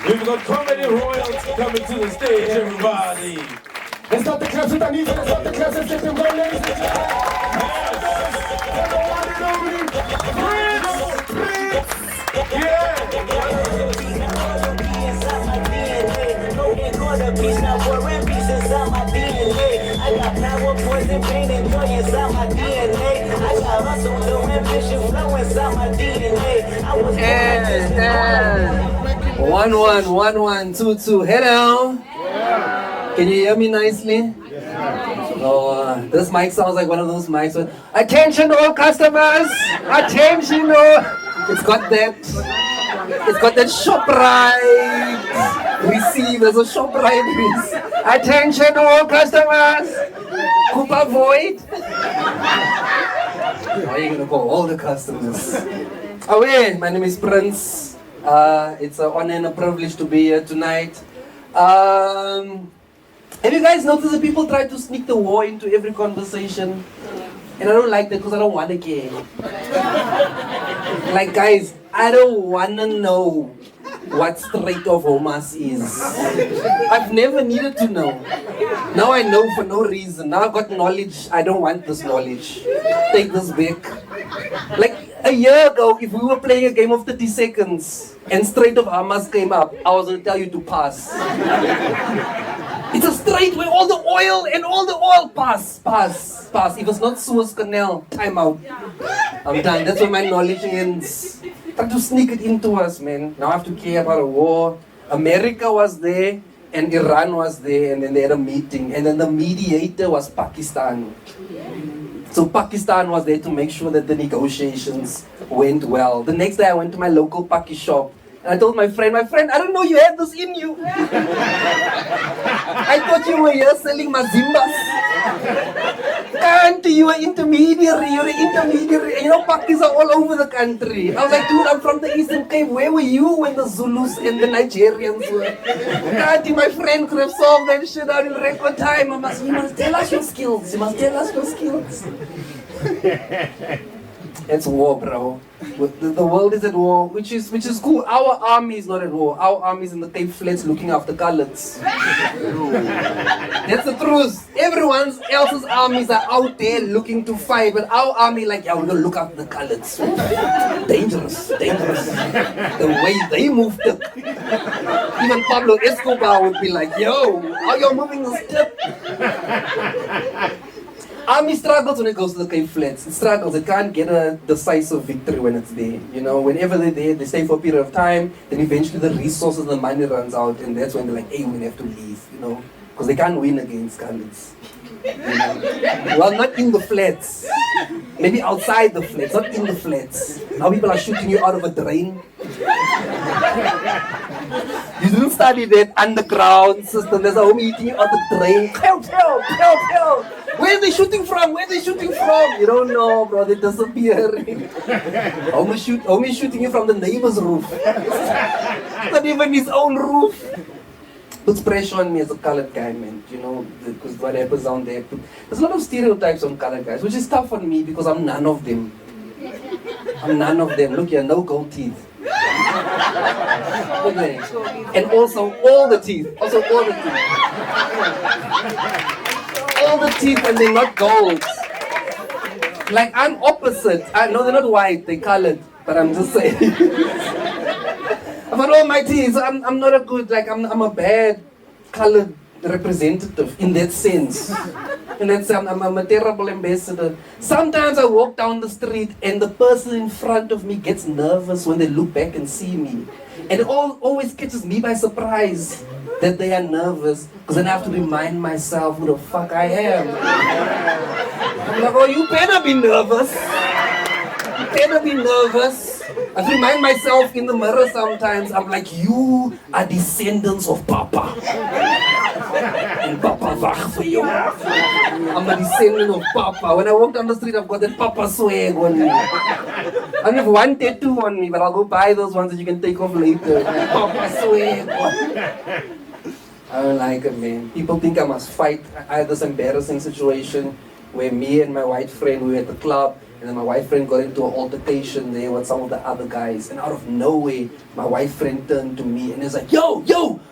We've got comedy royalty coming to the stage, everybody. Let's start the claps with Anita. Let's start the claps and let them go, ladies and gentlemen. The one and only Prince. Yeah. I got power, poison, pain, and joy inside my DNA. I got hustle, no ambition, flow inside my DNA. I was One, one, one, two, two. Hello. Can you hear me nicely? Oh, this mic sounds like one of those mics with attention all customers! Attention all! It's got that ShopRite receive, there's a ShopRite receive. Attention all customers! Cooper Void! Why are you gonna call all the customers? Oh yeah, my name is Prince. It's an honor and a privilege to be here tonight. Have you guys noticed that people try to sneak the war into every conversation? And I don't like that because I don't want to care. Like guys, I don't want to know what Strait of Hormuz is. I've never needed to know. Now I know for no reason. Now I've got knowledge. I don't want this knowledge. Take this back. Like a year ago, if we were playing a game of 30 seconds and Strait of Hormuz came up, I was going to tell you to pass. It's a strait where all the oil pass. If it's not Suez Canal, time out. I'm done. That's where my knowledge ends. Try to sneak it into us, man. Now I have to care about a war. America was there and Iran was there, and then they had a meeting, and then the mediator was Pakistan. So Pakistan was there to make sure that the negotiations went well. The next day I went to my local Paki shop. And I told my friend, I didn't know you had this in you. I thought you were here selling mazimbas. Can't you? You're an intermediary. And you know, Pakis are all over the country. I was like, dude, I'm from the Eastern Cape. Where were you when the Zulus and the Nigerians were? Can't you? My friend could have solved that shit out in record time. You must tell us your skills. It's war, bro. The world is at war, which is cool. Our army is not at war. Our army is in the Cape Flats looking after colours. That's the truth. Everyone else's armies are out there looking to fight, but our army, like, yeah, we're gonna look after the colours. Dangerous. The way they moved it. Even Pablo Escobar would be like, yo, how you're moving the step? Army struggles when it goes to the Cape Flats. It struggles. It can't get a decisive victory when it's there. You know, whenever they're there, they stay for a period of time. Then eventually the resources and the money runs out, and that's when they're like, "Hey, we're gonna have to leave." You know, because they can't win against Scarlets. You know? Well, not in the flats. Maybe outside the flats, not in the flats. Now people are shooting you out of a drain. You didn't study that underground system. There's a homie eating you out the drain. Help! Where are they shooting from? You don't know, bro. They're disappearing. Homie shooting you from the neighbor's roof. Not even his own roof. Puts pressure on me as a colored guy, man. You know, because what happens down there. There's a lot of stereotypes on colored guys, which is tough on me because I'm none of them. Look here, no gold teeth. Okay. And also all the teeth. All the teeth, and they're not gold. Like, I'm opposite. No, they're not white, they're colored. But I'm just saying. I've got all my teeth. I'm not a good, like, I'm a bad colored representative in that sense. And I'm a terrible ambassador. Sometimes I walk down the street and the person in front of me gets nervous when they look back and see me. And it always catches me by surprise that they are nervous, because then I have to remind myself who the fuck I am. I'm like, oh, you better be nervous. I have to remind myself in the mirror sometimes. I'm like, you are descendants of Papa. And Papa wacht for you. I'm a descendant of Papa. When I walk down the street, I've got that Papa swag on me. I don't have one tattoo on me, but I'll go buy those ones that you can take off later. Papa swag on. I don't like it, man. People think I must fight. I had this embarrassing situation where me and my white friend, we were at the club, and then my white friend got into an altercation there with some of the other guys, and out of nowhere, my white friend turned to me and he's like, yo,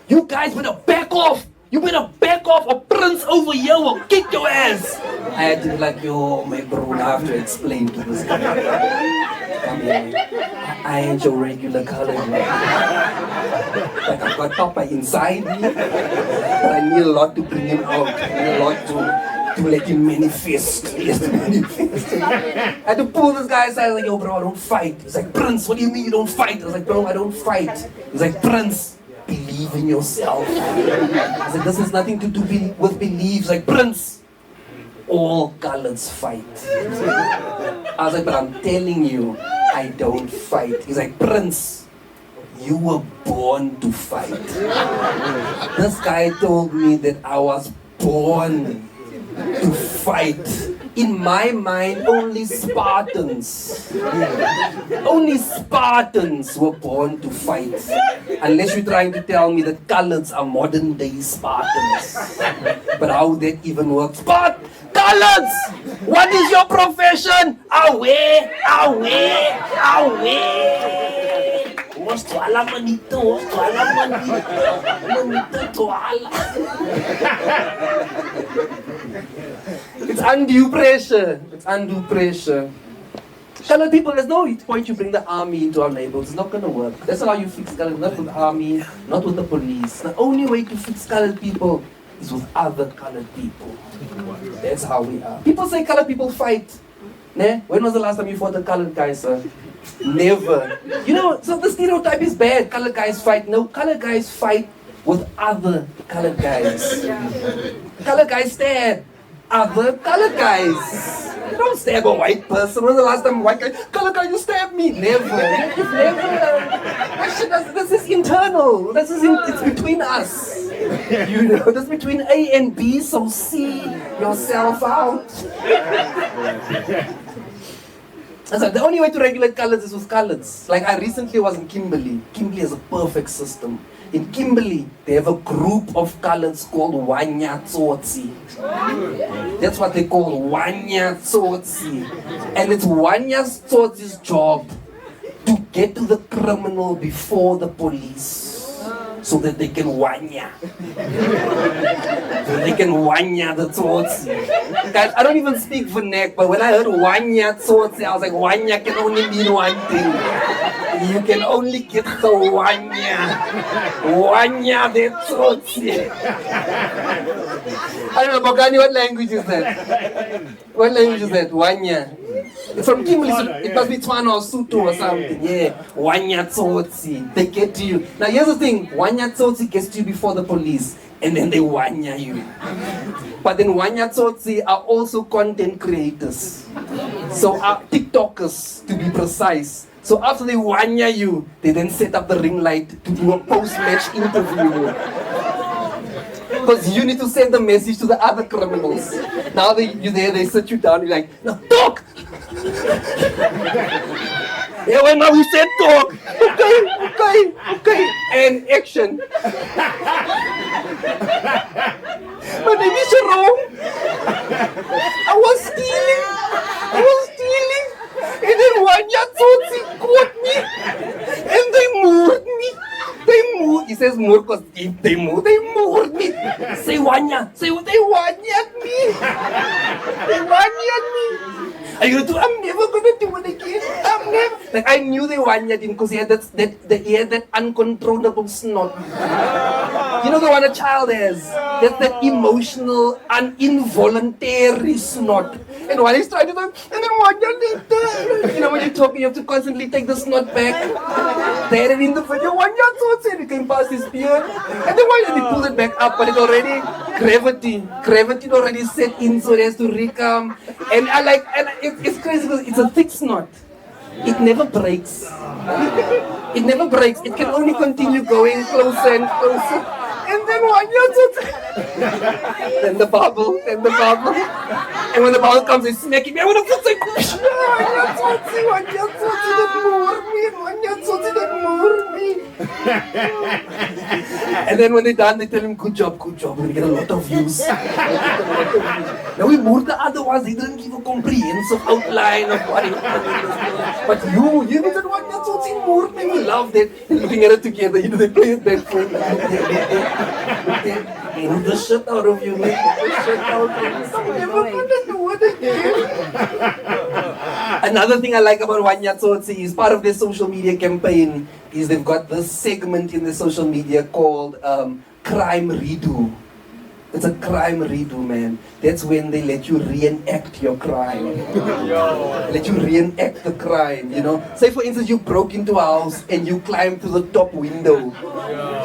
you guys better back off! You better back off or Prince over here will kick your ass! I had to be like, yo, my bro, I have to explain to this guy. Come here, I ain't your regular color, man. Like, I've got Papa inside me, but I need a lot to bring him out. I need a lot to let him manifest. He has to manifest. I had to pull this guy aside. I was like, yo, bro, I don't fight. He's like, Prince, what do you mean you don't fight? I was like, bro, I don't fight. He's like, Prince, believe in yourself. I said, this has nothing to do with beliefs. Like, Prince, all colors fight. I was like, but I'm telling you, I don't fight. He's like, Prince, you were born to fight. This guy told me that I was born to fight. In my mind, only Spartans were born to fight. Unless you're trying to tell me that colors are modern day Spartans. But how that even works? But colors! What is your profession? Away! Manito. It's undue pressure. Colored people, there's no point you bring the army into our neighborhoods. It's not going to work. That's not how you fix colored, not with the army, not with the police. The only way to fix colored people is with other colored people. That's how we are. People say colored people fight. When was the last time you fought a colored guy, sir? Never. You know, so the stereotype is bad. Colored guys fight. No, colored guys fight with other colored guys. Colored guys stab other colored guys. You don't stab a white person. When was the last time a white guy, colored guy, you stabbed me? Never. You've never. This is internal. It's between us. You know, this is between A and B, so see yourself out. So the only way to regulate colors is with colors. Like I recently was in Kimberley. Kimberley has a perfect system. In Kimberley, they have a group of colors called Wanya Tsotsi. That's what they call Wanya Tsotsi. And it's Wanya Tsotsi's job to get to the criminal before the police. So that they can wanya. So they can wanya the Tsotsi. Guys, I don't even speak vernac, but when I heard Wanya Tsotsi, I was like, wanya can only mean one thing. You can only get the wanya. Wanya the Tsotsi. I don't know, Bogani, what language is that? What language is that? Wanya. From Kimberley, so it must be Tswana or Sotho or something. Yeah, Wanya Tsotsi. They get to you. Now here's the thing, Wanya Tsotsi gets to you before the police, and then they wanya you. But then Wanya Tsotsi are also content creators. So are TikTokers, to be precise. So after they wanya you, they then set up the ring light to do a post-match interview. Because you need to send the message to the other criminals. Now you're there, they sit you down, you're like, now talk! Yeah, well, now we said talk! Okay, and action. My name is Jerome. I was stealing. And then Wanya Tsotsi caught me. And they moored me. He says moor because they moored me. Say Wanya. They wanyaed me. I'm never gonna do it again. Like I knew they wanyaed him because he had that uncontrollable snot. You know the one a child has? That's that emotional, involuntary snot. And while he's trying to talk, and then Wanya later. You know when you're talking, you have to constantly take the snot back. They had it in the video, Wanya Tsotsi, it came past his beard. And then why did he pull it back up? But it's already gravity already set in, so it has to recome. And it's crazy because it's a thick snot. It never breaks. It can only continue going closer and closer. And then Wanya Tsotsi. Then the bubble. And when the bubble comes, they smack him. I want to say, Wanya Tsotsi, that moor me. And then when they're done, they tell him, good job, we're gonna get a lot of views. Now we moved the other ones, they didn't give a comprehensive outline of what it was. But you did Wanya Tsotsi more, and we loved it. Looking at it together, they play it back for Move the shit out of you, man. Move the shit out of you. Never gonna do it again. Another thing I like about Wanya Tsotsi is part of their social media campaign is they've got this segment in the social media called Crime Redo. It's a crime redo, man. That's when they let you reenact your crime. Let you reenact the crime, you know. Say for instance, you broke into a house and you climbed to the top window.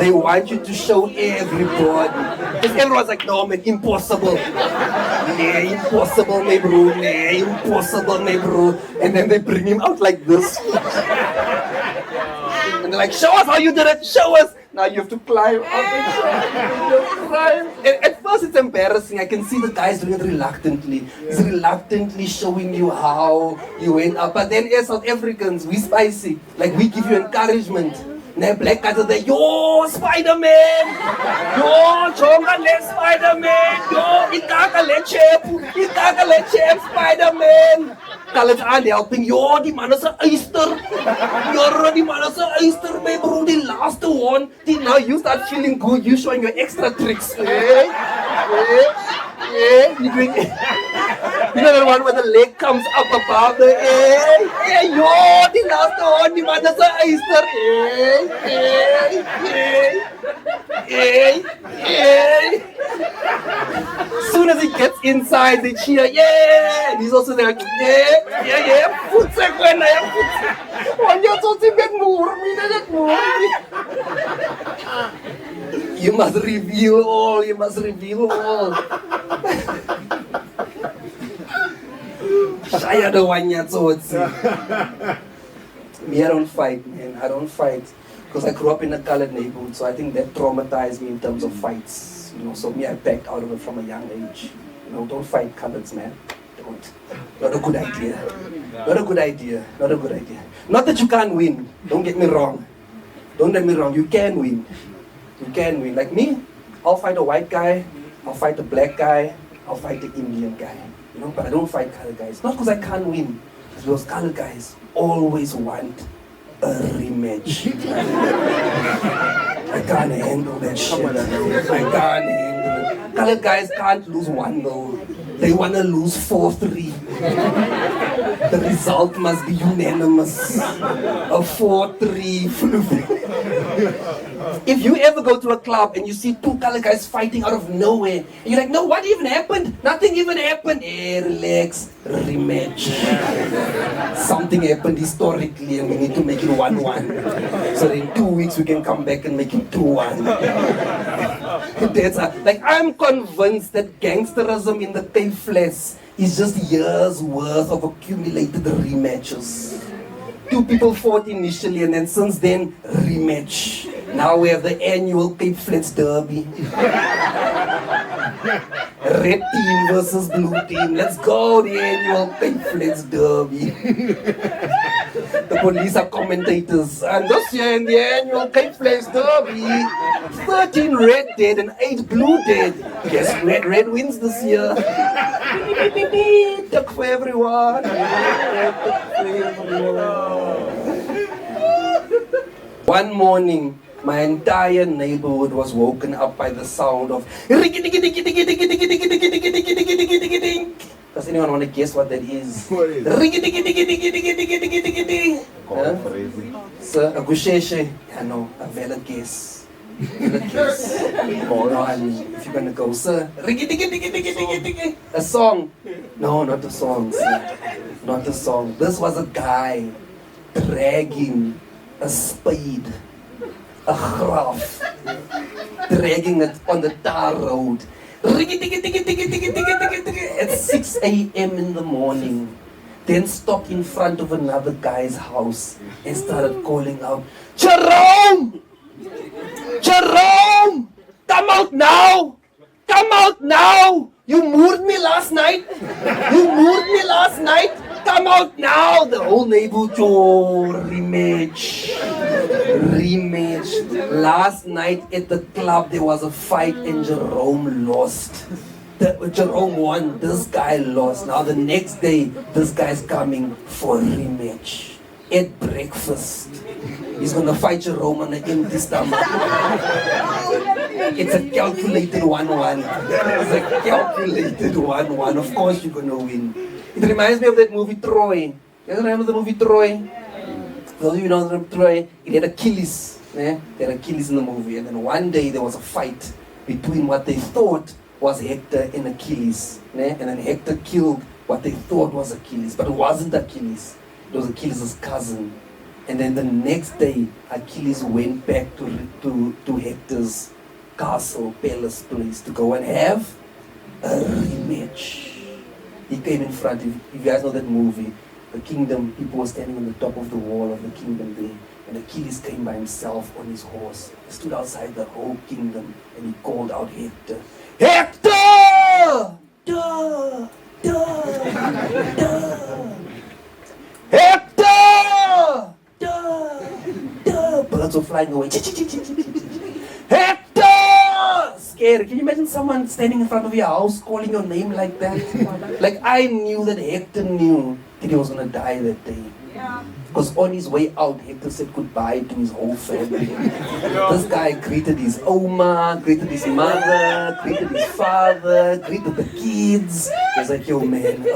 They want you to show everybody. Because everyone's like, no man, impossible. Yeah, impossible, my bro. Yeah, impossible, my bro. And then they bring him out like this. And they're like, show us how you did it, show us. Now you have to climb up and climb. At first it's embarrassing. I can see the guys doing it reluctantly. He's reluctantly showing you how you went up. But then as South Africans, we spicy. Like we give you encouragement. Now black guys are there, yo, Spider-Man! Yo, Jonga le Spider-Man! Yo, Itaka le chef, Spider-Man! College aan helping, yo, die man is een oyster! Yo, die man is een oyster, my bro, die last one! Now you start feeling good, you showing your extra tricks. Hey, you doing it. You know the one where the leg comes up above the hey, yo, the last one, the man is an oyster. Hey. Soon as he gets inside, they cheer, yeah. And he's also there, yeah. Voetsek, when I have voetsek. Wanya Tsotsi met more me. You must reveal all. Shaya the Wanya Tsotsi. Me, I don't fight, man. I don't fight. Because I grew up in a colored neighborhood, so I think that traumatized me in terms of fights. You know, so me, I backed out of it from a young age. You know, don't fight coloreds, man. Don't. Not a good idea. Not that you can't win. Don't get me wrong. You can win. Like me, I'll fight a white guy, I'll fight a black guy, I'll fight the Indian guy. You know, but I don't fight colored guys. Not because I can't win. It's because colored guys always want a rematch. I can't handle that shit. I can't handle it. Colored guys can't lose 1-0. They want to lose 4-3. The result must be unanimous. A 4-3 fluke. If you ever go to a club and you see two colored guys fighting out of nowhere, and you're like, no, what even happened? Nothing even happened. Hey, relax, rematch. Something happened historically and we need to make it 1-1. So in 2 weeks we can come back and make it 2-1. Like, I'm convinced that gangsterism in the Cape Flats is just years worth of accumulated rematches. Two people fought initially and then since then, rematch. Now we have the annual Cape Flats Derby. Red team versus blue team. Let's go, the annual Cape Flats Derby. The police are commentators. And this year in the annual Cape Flats Derby, 13 red dead and 8 blue dead. Guess red wins this year. Tuck for everyone. One morning, my entire neighborhood was woken up by the sound of Does anyone want to guess what that is? What is it? Sir, a gusheshe? Yeah, no, a valid guess. Valid guess. No, I mean, if you're gonna go, sir, a song? No, not a song, sir. Not a song. This was a guy dragging a spade, a graf, dragging it on the tar road. At 6 a.m. in the morning, then stopped in front of another guy's house and started calling out, Jerome! Jerome! Come out now! Come out now! You moored me last night! Come come out now. The whole neighborhood, oh, rematch. Rematch. Last night at the club, there was a fight and Jerome lost. Jerome won, this guy lost. Now the next day, this guy's coming for a rematch. At breakfast, he's gonna fight Jerome on an empty stomach. It's a calculated 1-1. It's a calculated 1-1. Of course you're gonna win. It reminds me of that movie Troy. You guys remember the movie Troy? Those of you know the Troy, it had Achilles. They had Achilles in the movie. And then one day there was a fight between what they thought was Hector and Achilles. And then Hector killed what they thought was Achilles, but it wasn't Achilles. It was Achilles' cousin. And then the next day, Achilles went back to Hector's castle, palace place, to go and have a rematch. He came in front, if you guys know that movie, the kingdom, people were standing on the top of the wall of the kingdom there. And Achilles came by himself on his horse. He stood outside the whole kingdom and he called out Hector. Hector! Duh! Duh! Duh! Hector! Duh! Duh! Birds were flying away. Hector! Scary. Can you imagine someone standing in front of your house calling your name like that? Like I knew that Hector knew that he was going to die that day. Because on his way out, Hector said goodbye to his whole family. This guy greeted his Oma, greeted his mother, greeted his father, greeted the kids. He was like, yo man,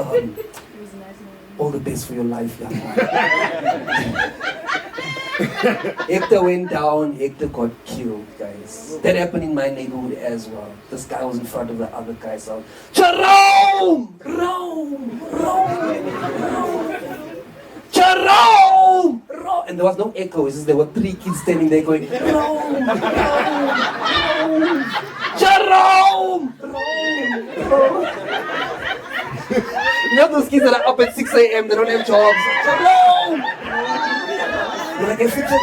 all the best for your life, young man. Hector went down, Hector got killed, guys. That happened in my neighborhood as well. This guy was in front of the other guys out. Jerome! Rome! Rome! Rome! Jerome! Rome! And there was no echo, it's just there were 3 kids standing there going, Rome! Rome! Jerome! Rome! Rome! You know those kids that are up at 6 a.m., they don't have jobs. Jerome! They're like, hey, fix it.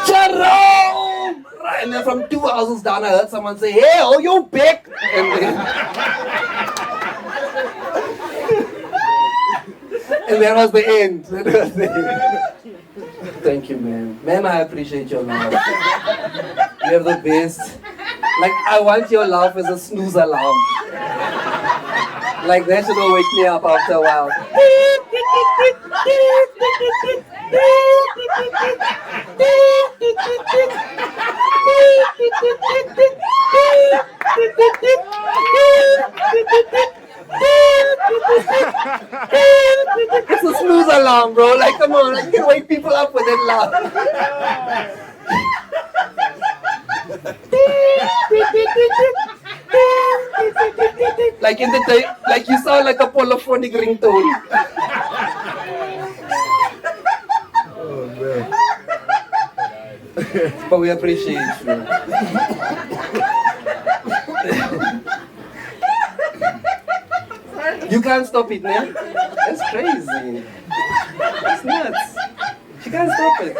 Jerome! Right, and then from 2 houses down, I heard someone say, hey, oh, you back! And that was the end. Thank you, man. Man, I appreciate your love. You have the best. Like, I want your laugh as a snooze alarm. Like, that should all wake me up after a while. It's a snooze alarm, bro. Like, come on, you can wake people up with that laugh. Like in the day, like you sound like a polyphonic ringtone. Oh man. But we appreciate you. You can't stop it, man. That's crazy. That's nuts. You can't stop it.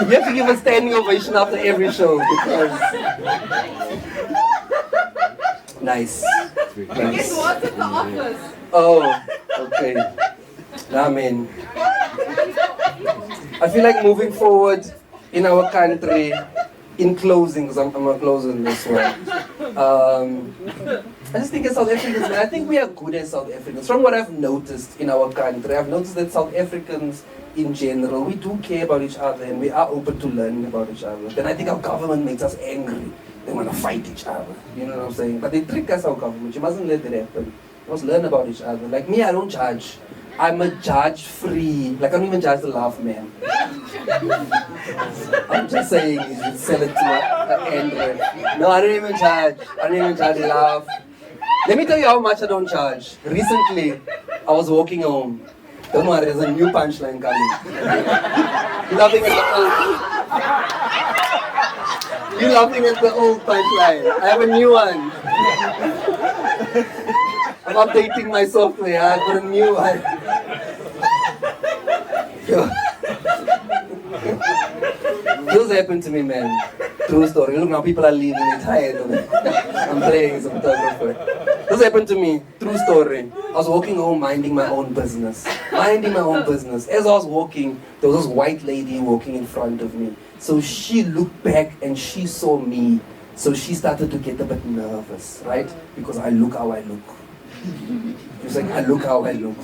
You have to give a standing ovation after every show because nice. Guess what's at the office? Oh, okay. Nah, man. I feel like moving forward in our country, in closing, because I'm going to close on this one. I just think as South Africans, I think we are good as South Africans. From what I've noticed in our country, I've noticed that South Africans in general, we do care about each other and we are open to learning about each other. Then I think our government makes us angry. They want to fight each other. You know what I'm saying? But they trick us, our government. You mustn't let that happen. You must learn about each other. Like me, I don't judge. I'm a judge-free. Like I don't even judge the laugh, man. I'm just saying, you should sell it to Andrew. No, I don't even judge. I don't even judge the laugh. Let me tell you how much I don't charge. Recently, I was walking home. Don't worry, there's a new punchline coming. You're laughing at the old. You're laughing at the old punchline. I have a new one. I'm updating my software. I've got a new one. This happened to me, man. True story. Look, now people are leaving. They're tired of it. I'm playing as a photographer. This happened to me. True story. I was walking home minding my own business. Minding my own business. As I was walking, there was this white lady walking in front of me. So she looked back and she saw me. So she started to get a bit nervous, right? Because I look how I look. She was like, I look how I look.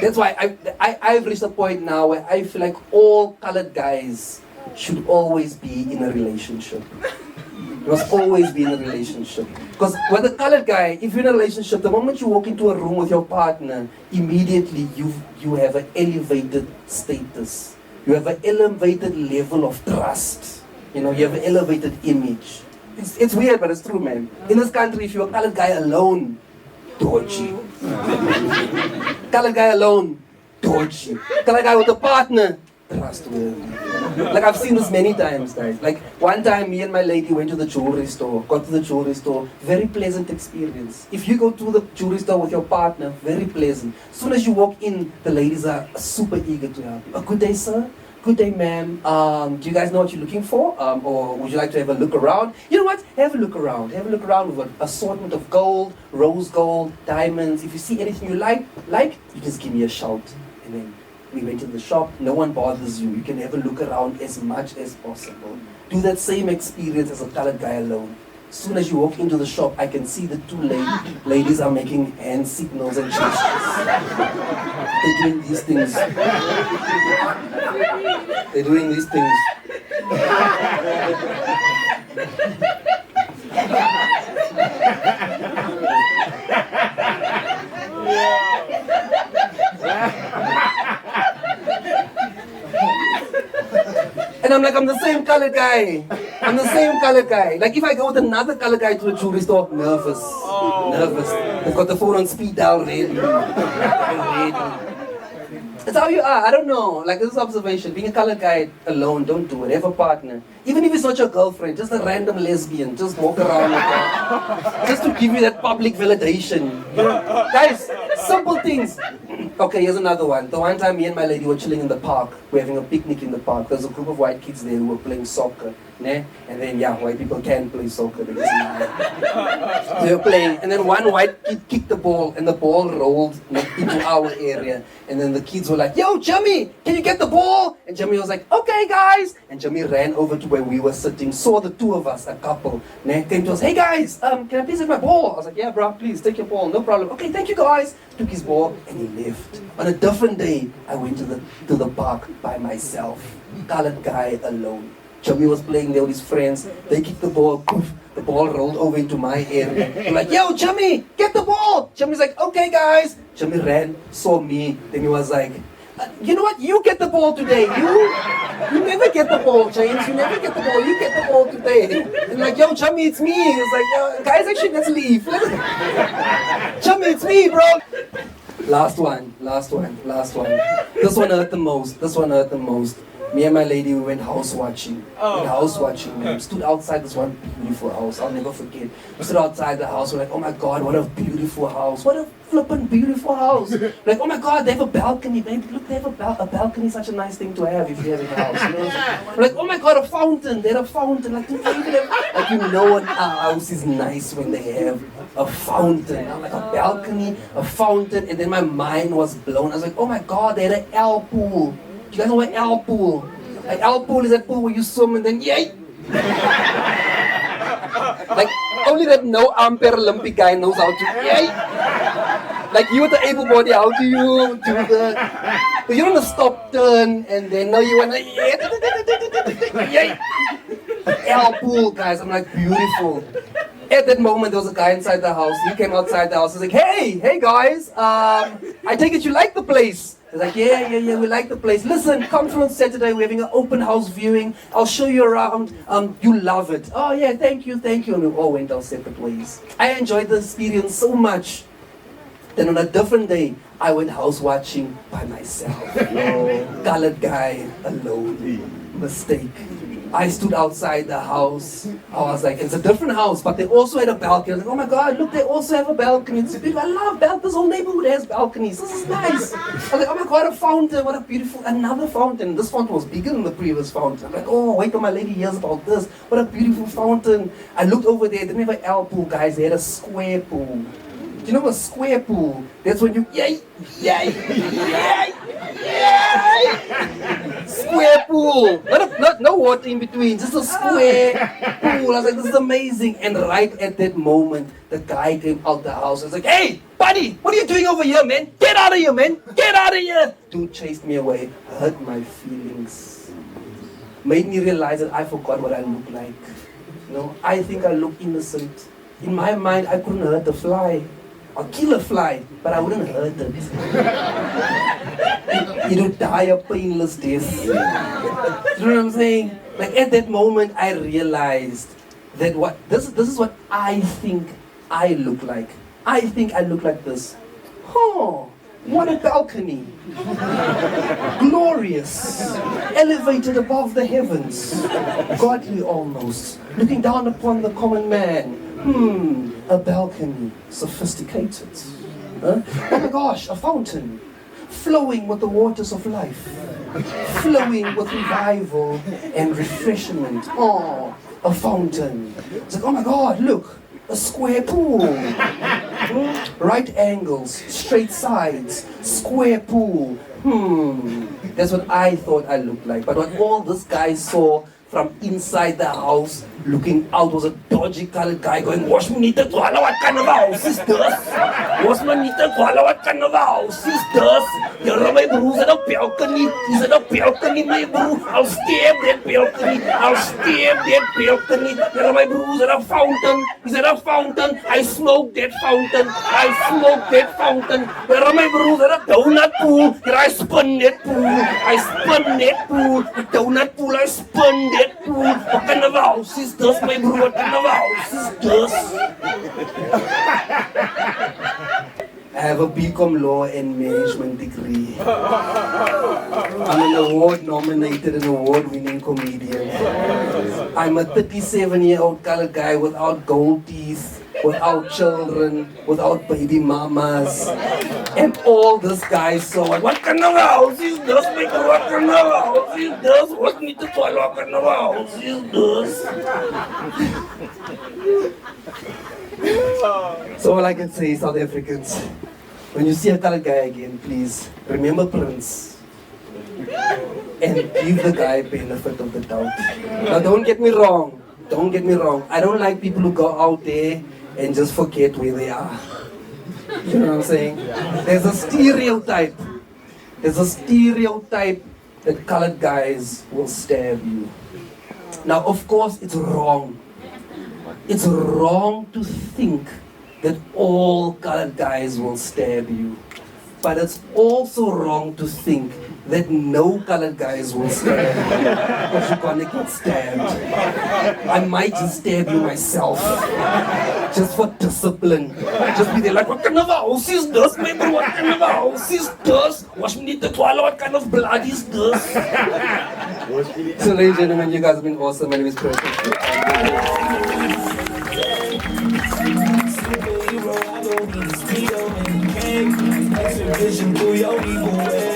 That's why I've reached a point now where I feel like all colored guys should always be in a relationship. You must always be in a relationship. Because with a colored guy, if you're in a relationship, the moment you walk into a room with your partner, immediately you have an elevated status. You have an elevated level of trust. You know, you have an elevated image. It's weird, but it's true, man. In this country, if you're a colored guy alone, dodgy. Colored guy alone, dodgy. Colored guy with a partner, trustworthy. Like I've seen this many times, guys. Like one time, me and my lady went to the jewelry store. Got to the jewelry store, very pleasant experience. If you go to the jewelry store with your partner, very pleasant. As soon as you walk in, the ladies are super eager to help you. Good day, sir. Good day, ma'am. Do you guys know what you're looking for? Or would you like to have a look around? You know what? Have a look around. Have a look around with an assortment of gold, rose gold, diamonds. If you see anything you like, you just give me a shout. And then we went to the shop. No one bothers you. You can have a look around as much as possible. Do that same experience as a colored guy alone. As soon as you walk into the shop, I can see the two ladies are making hand signals and gestures. They're doing these things. They're doing these things. And I'm like, I'm the same colored guy. I'm the same colored guy. Like if I go with another colored guy to a jewelry store, nervous. Nervous. They've got the phone on speed dial ready. It's how you are. I don't know. Like this is observation. Being a colored guy alone, don't do it. Have a partner. Even if it's not your girlfriend, just a random lesbian. Just walk around with her. Just to give you that public validation. You know? Guys, simple things. Okay, here's another one. The one time me and my lady were chilling in the park. We're having a picnic in the park. There's a group of white kids there who were playing soccer. Né? And then, yeah, white people can play soccer. They so they were playing. And then one white kid kicked the ball and the ball rolled into our area. And then the kids were like, yo, Jimmy, can you get the ball? And Jimmy was like, okay, guys. And Jimmy ran over to where we were sitting, saw the two of us, a couple. Né? Came to us, hey, guys, can I please have my ball? I was like, yeah, bro, please, take your ball. No problem. Okay, thank you, guys. Took his ball and he left. On a different day, I went to the park by myself. Colored guy alone. Jimmy was playing there with his friends. They kicked the ball. Poof, the ball rolled over into my area. They're like, yo, Jimmy, get the ball. Jimmy's like, okay, guys. Jimmy ran, saw me. Then he was like, you know what? You get the ball today. You never get the ball, James. You never get the ball. You get the ball today. And like, yo, Jimmy, it's me. It's like, yo, guys, actually, let's leave. Jimmy, it's me, bro. Last one. This one hurt the most. Me and my lady, we went house watching. We stood outside this one beautiful house. I'll never forget. We stood outside the house. We're like, oh my God, what a beautiful house. What a flippin' beautiful house. Like, oh my God, they have a balcony, babe. Look, they have a balcony. Such a nice thing to have if you have a house. You know? We're like, oh my God, a fountain. They had a fountain. Like, you know a house is nice when they have a fountain. I'm like, a balcony, a fountain. And then my mind was blown. I was like, oh my God, they had an L pool. Do you guys know what L pool? Like L pool is that pool where you swim and then yay! Like only that no arm Paralympic guy knows how to yay! Like you with the able body, how do you do the? You want to stop, turn, and then now you want to yay! L pool, guys. I'm like beautiful. At that moment, there was a guy inside the house. He came outside the house. He's like, hey guys, I take it you like the place. He's like, yeah, we like the place. Listen, come through on Saturday. We're having an open house viewing. I'll show you around. You love it. Oh yeah, thank you. And we all went our separate ways. I enjoyed the experience so much. Then on a different day, I went house watching by myself. Colored guy alone. Mistake. I stood outside the house. I was like, it's a different house, but they also had a balcony. I was like, oh my God, look, they also have a balcony. It's beautiful. I love balconies. This whole neighborhood has balconies. This is nice. I was like, oh my God, a fountain. What a beautiful, another fountain. This fountain was bigger than the previous fountain. I'm like, oh, wait till my lady hears about this. What a beautiful fountain. I looked over there. They didn't have an L pool, guys. They had a square pool. Do you know a square pool? That's when you, yay, yay, yay, yay. Square pool. No water in between, just a square pool. I was like, this is amazing. And right at that moment, the guy came out the house. I was like, hey, buddy, what are you doing over here, man? Get out of here, man. Get out of here. Dude chased me away, hurt my feelings. Made me realize that I forgot what I look like. You know, I think I look innocent. In my mind, I couldn't hurt a fly. I'll kill a fly, but I wouldn't hurt it. It would die a painless death. You know what I'm saying? Like at that moment, I realized that this is what I think I look like. I think I look like this. Oh, what a balcony! Glorious, elevated above the heavens, godly almost, looking down upon the common man. A balcony, sophisticated. Huh? Oh my gosh, a fountain, flowing with the waters of life, flowing with revival and refreshment. Oh, a fountain. It's like, oh my God, look, a square pool. Right angles, straight sides, square pool. That's what I thought I looked like. But what all this guy saw from inside the house, looking out, was a dodgy colored guy going, wash me niet te twala, what kind of house is this? Wash me niet te twala, what kind of house is this? You're my broers at a balcony. Is it a balcony, my bro? I'll stab that balcony. I'll stab that balcony. You're my broers at a fountain. Is it a fountain? I smoke that fountain. I smoke that fountain. You're my broers at a donut pool. Here I spin that pool. I spin that pool. The donut pool, I spin that pool. What kind of house is this, my bro? What kind of house is this? I have a BCom Law and Management degree. I'm an award-nominated and award-winning comedian. I'm a 37-year-old colored guy without gold teeth, without children, without baby mamas. And all this guy saw, what kind of house is this, my bro? What kind of house is this? What need to follow? What kind of house is this? So all I can say, South Africans, when you see a colored guy again, please remember Prince and give the guy benefit of the doubt. Now don't get me wrong. Don't get me wrong. I don't like people who go out there and just forget where they are. You know what I'm saying? There's a stereotype. There's a stereotype that colored guys will stab you. Now, of course, it's wrong. It's wrong to think that all colored guys will stab you. But it's also wrong to think that no colored guys will stab you. Because you're gonna get stabbed. I might just stab you myself. Just for discipline. Just be there like, what kind of house is this, my bro? What kind of house is this? Wash me the toilet, what kind of blood is this? So ladies and gentlemen, you guys have been awesome. My name is Chris. Vision through your evil way.